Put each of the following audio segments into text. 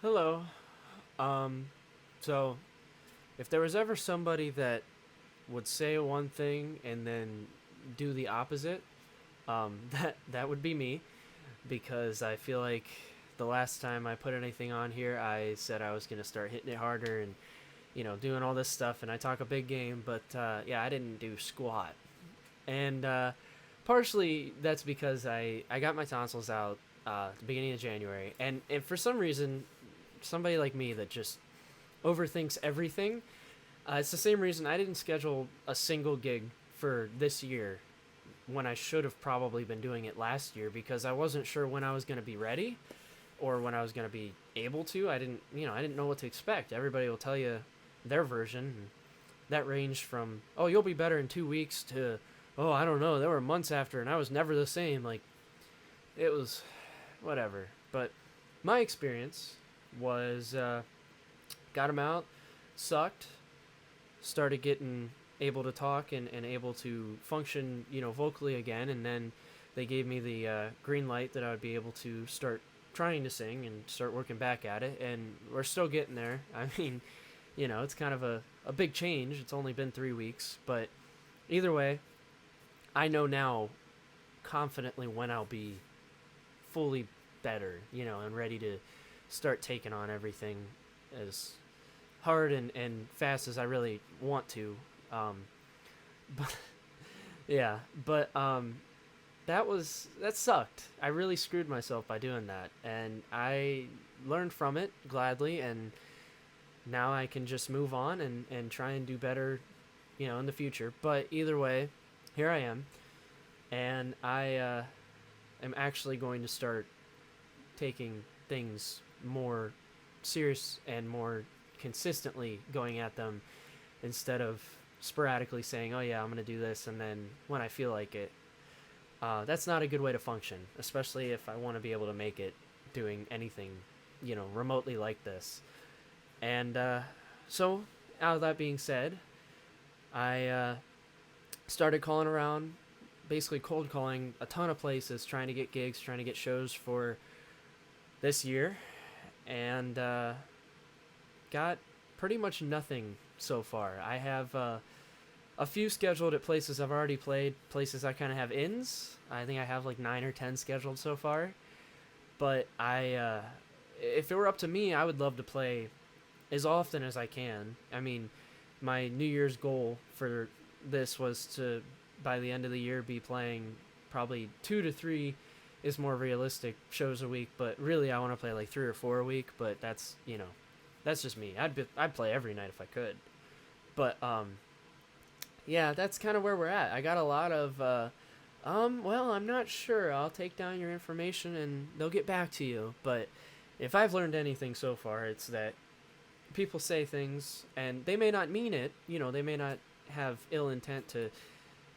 Hello. Um, so if there was ever somebody that would say one thing and then do the opposite, that would be me because I feel like the last time I put anything on here, I said I was gonna start hitting it harder and doing all this stuff, and I talk a big game, but yeah, I didn't do squat, and partially that's because I got my tonsils out at the beginning of January, and for some reason, somebody like me that just overthinks everything. It's the same reason I didn't schedule a single gig for this year when I should have probably been doing it last year because I wasn't sure when I was going to be ready or when I was going to be able to. I didn't know what to expect. Everybody will tell you their version. And that ranged from, oh, you'll be better in 2 weeks to, oh, I don't know. There were months after and I was never the same. Like, it was whatever. But my experience was got him out, sucked, started getting able to talk and able to function, vocally again. And then they gave me the green light that I would be able to start trying to sing and start working back at it. And we're still getting there. I mean, it's kind of a big change. It's only been 3 weeks. But either way, I know now confidently when I'll be fully better, and ready to start taking on everything as hard and fast as I really want to. Um, but yeah, but that sucked. I really screwed myself by doing that, and I learned from it gladly, and now I can just move on and try and do better, in the future. But either way, here I am, and I am actually going to start taking things more serious and more consistently going at them instead of sporadically saying, "Oh yeah, I'm gonna do this," and then when I feel like it. That's not a good way to function, especially if I want to be able to make it doing anything, remotely like this. And so, out of that being said, I started calling around, basically cold calling a ton of places, trying to get gigs, trying to get shows for this year, and got pretty much nothing so far. I have a few scheduled at places I've already played, places I kind of have ins. I think I have like 9 or 10 scheduled so far. But if it were up to me, I would love to play as often as I can. I mean, my New Year's goal for this was to, by the end of the year, be playing probably 2 to 3 is more realistic shows a week. But really, I want to play like 3 or 4 a week. But that's just me. I'd play every night if I could. But yeah, that's kind of where we're at. I got a lot of, well, I'm not sure. I'll take down your information and they'll get back to you. But if I've learned anything so far, it's that people say things and they may not mean it. They may not have ill intent to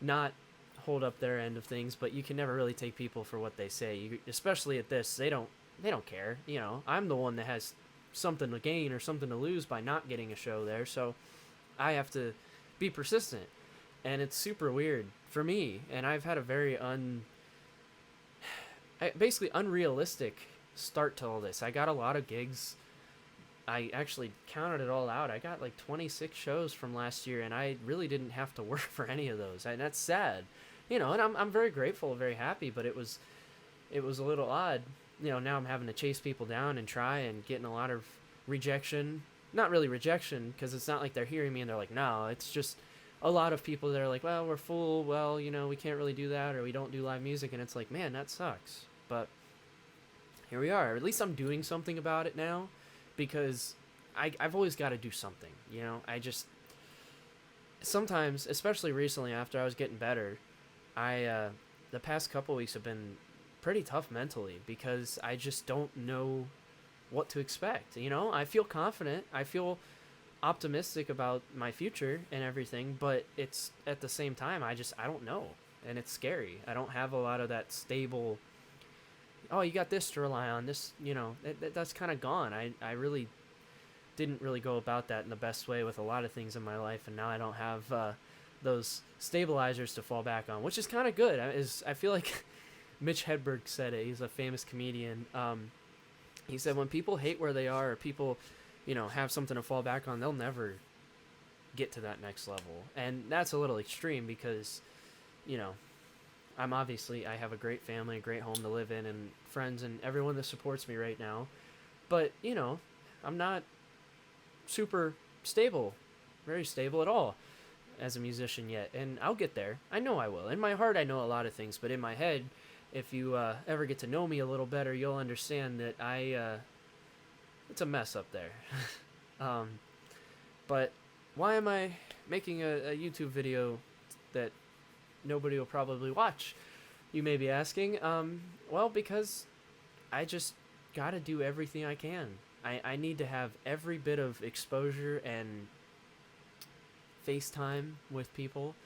not hold up their end of things, but you can never really take people for what they say. Especially at this, they don't care. I'm the one that has something to gain or something to lose by not getting a show there, so I have to be persistent, and it's super weird for me. And I've had a very basically unrealistic start to all this. I got a lot of gigs. I actually counted it all out. I got like 26 shows from last year, and I really didn't have to work for any of those, and that's sad. And I'm very grateful, very happy, but it was a little odd. Now I'm having to chase people down and try and getting a lot of rejection. Not really rejection, because it's not like they're hearing me and they're like, no. It's just a lot of people that are like, well, we're full. Well, we can't really do that, or we don't do live music. And it's like, man, that sucks. But here we are. At least I'm doing something about it now, because I've always got to do something. I just, sometimes, especially recently after I was getting better, the past couple weeks have been pretty tough mentally because I just don't know what to expect. I feel confident. I feel optimistic about my future and everything, but it's at the same time I don't know, and it's scary. I don't have a lot of that stable. Oh, you got this to rely on. This, that's kind of gone. I really didn't really go about that in the best way with a lot of things in my life, and now I don't have those stabilizers to fall back on, which is kind of good. I feel like Mitch Hedberg said it. He's a famous comedian. He said when people hate where they are, or people, have something to fall back on, they'll never get to that next level. And that's a little extreme because, you know, I have a great family, a great home to live in, and friends and everyone that supports me right now. But, I'm not super stable, very stable at all as a musician yet. And I'll get there. I know I will. In my heart, I know a lot of things, but in my head, if you ever get to know me a little better, you'll understand that it's a mess up there. um, but why am I making a YouTube video that nobody will probably watch? You may be asking. Well, because I just gotta do everything I can. I need to have every bit of exposure and FaceTime with people,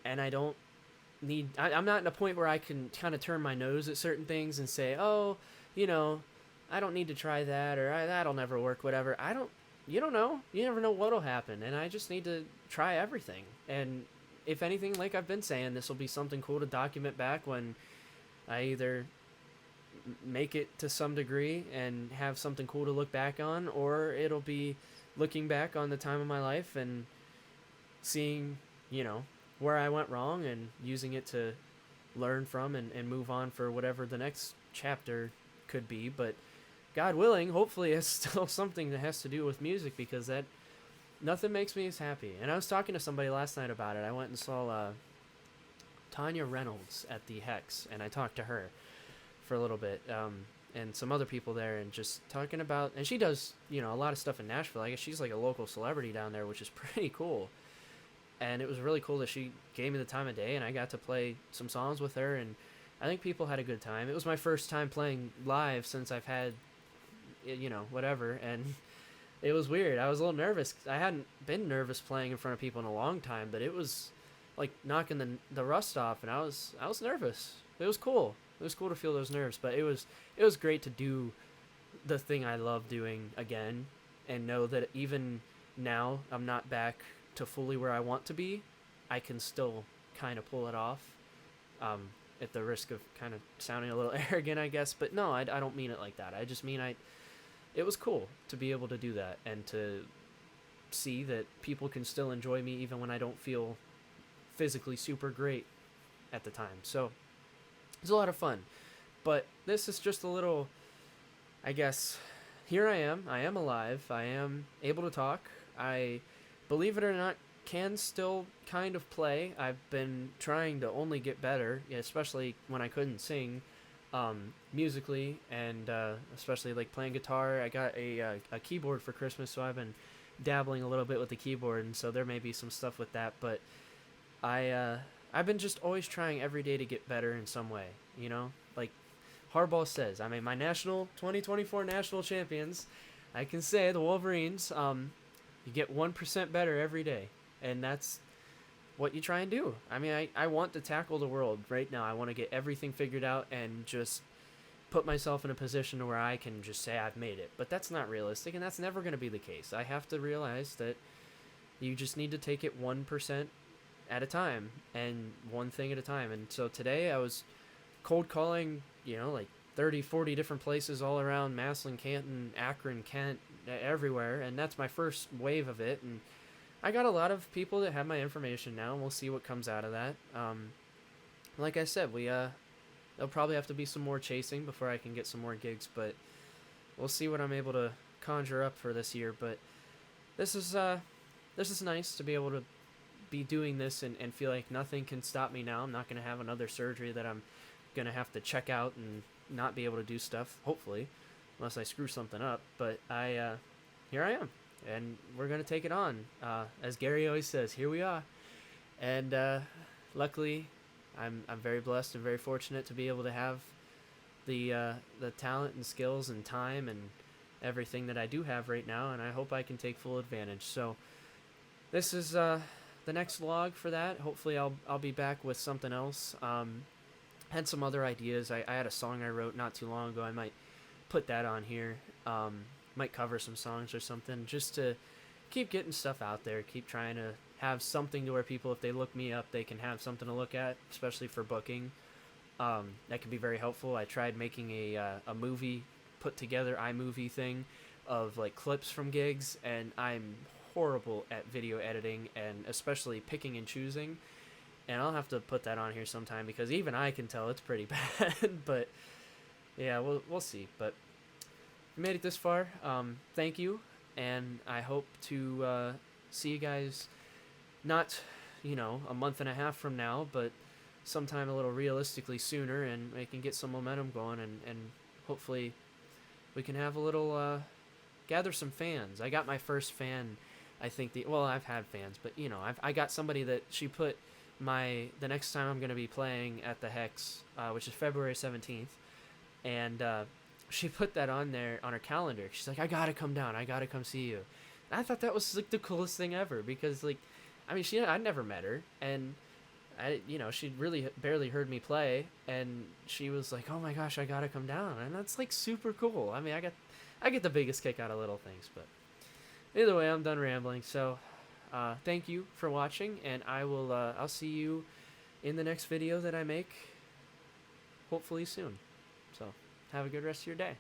and I'm not in a point where I can kind of turn my nose at certain things and say, oh, I don't need to try that, or that'll never work, whatever. You don't know. You never know what'll happen, and I just need to try everything. And if anything, like I've been saying, this will be something cool to document back when I either make it to some degree and have something cool to look back on, or it'll be looking back on the time of my life and seeing, where I went wrong and using it to learn from and move on for whatever the next chapter could be. But God willing, hopefully it's still something that has to do with music, because that nothing makes me as happy. And I was talking to somebody last night about it. I went and saw Tanya Reynolds at the Hex, and I talked to her for a little bit, and some other people there, and just talking about, and she does, a lot of stuff in Nashville. I guess she's like a local celebrity down there, which is pretty cool. And it was really cool that she gave me the time of day, and I got to play some songs with her, and I think people had a good time. It was my first time playing live since I've had, whatever, and it was weird. I was a little nervous. I hadn't been nervous playing in front of people in a long time, but it was like knocking the rust off, and I was nervous. It was cool. It was cool to feel those nerves, but it was great to do the thing I love doing again, and know that even now I'm not back to fully where I want to be. I can still kind of pull it off, at the risk of kind of sounding a little arrogant, I guess. But no, I don't mean it like that. I just mean it was cool to be able to do that, and to see that people can still enjoy me even when I don't feel physically super great at the time. So it's a lot of fun. But this is just a little, I guess, here I am alive, I am able to talk, I, believe it or not, can still kind of play. I've been trying to only get better, especially when I couldn't sing, musically, and especially like playing guitar. I got a keyboard for Christmas, so I've been dabbling a little bit with the keyboard, and so there may be some stuff with that. But I've been just always trying every day to get better in some way. Like Harbaugh says, I mean, my 2024 national champions, I can say the Wolverines. You get 1% better every day, and that's what you try and do. I mean, I want to tackle the world right now. I want to get everything figured out and just put myself in a position where I can just say I've made it. But that's not realistic, and that's never going to be the case. I have to realize that you just need to take it 1% at a time, and one thing at a time. And so today I was cold calling, like 30, 40 different places all around Massillon, Canton, Akron, Kent, everywhere, and that's my first wave of it, and I got a lot of people that have my information now, and we'll see what comes out of that. Like I said, there'll probably have to be some more chasing before I can get some more gigs, but we'll see what I'm able to conjure up for this year. But this is nice to be able to be doing this and feel like nothing can stop me now. I'm not going to have another surgery that I'm going to have to check out and not be able to do stuff, hopefully, unless I screw something up. But here I am, and we're going to take it on. As Gary always says, here we are. And luckily, I'm very blessed and very fortunate to be able to have the talent and skills and time and everything that I do have right now, and I hope I can take full advantage. So this is the next vlog for that. Hopefully I'll be back with something else. Had some other ideas. I had a song I wrote not too long ago. I might put that on here. Might cover some songs or something, just to keep getting stuff out there, keep trying to have something to where people, if they look me up, they can have something to look at, especially for booking. That can be very helpful. I tried making a movie put together iMovie thing of like clips from gigs, and I'm horrible at video editing and especially picking and choosing. And I'll have to put that on here sometime because even I can tell it's pretty bad. But yeah, we'll see. But if you made it this far, thank you, and I hope to see you guys not, a month and a half from now, but sometime a little realistically sooner, and we can get some momentum going, and hopefully we can have a little gather some fans. I got my first fan. I think I've had fans, but I got somebody that she put the next time I'm gonna be playing at the Hex, which is February 17th, and she put that on there on her calendar. She's like, I gotta come down. I gotta come see you. And I thought that was like the coolest thing ever because I'd never met her, and she'd really barely heard me play, and she was like, oh my gosh, I gotta come down, and that's like super cool. I get the biggest kick out of little things, but either way, I'm done rambling. So, thank you for watching, and I'll see you in the next video that I make, hopefully soon. So, have a good rest of your day.